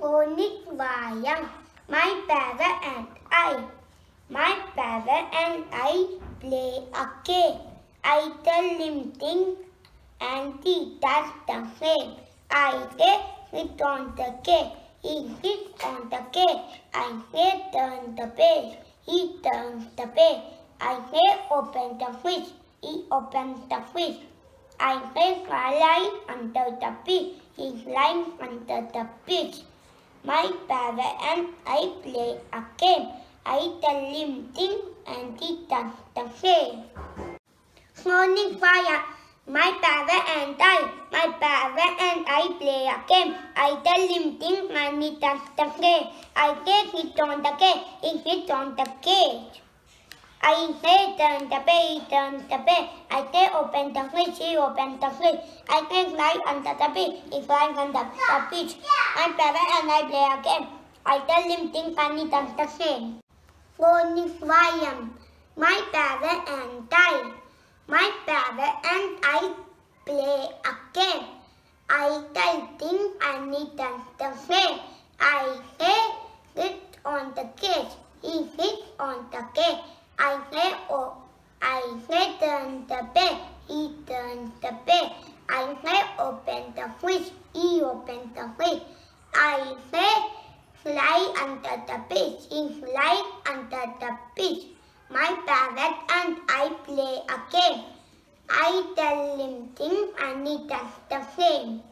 Morning Vayam, my parrot and I. My parrot and I play a game. I tell him things and he does the same. I say sit on the cake. He sits on the cake. I say turn the page. He turns the page. I say open the fridge. He opens the fridge. I say fly under the pitch. He flies under the pitch. My parrot and I play a game. I tell him things and he does the same. Morning fire, my parrot and I. My parrot and I play a game. I tell him things and he does the same. I say sit on the cage. He sits on the cage. I say turn the page, he turns the page. I say open the fridge, he opens the fridge. I say fly under the pitch, he flies under the pitch. My parrot and I play a game. I tell him things and he does the same. Morning Vayam, my parrot and I. My parrot and I play a game. I tell things and he does the same. I say sit on the cage, he sits on the cage. I say turn the page, he turns the page. I say open the fridge, he opens the fridge. I say fly under the pitch, he flies under the pitch. My parrot and I play a game. I tell him things and he does the same.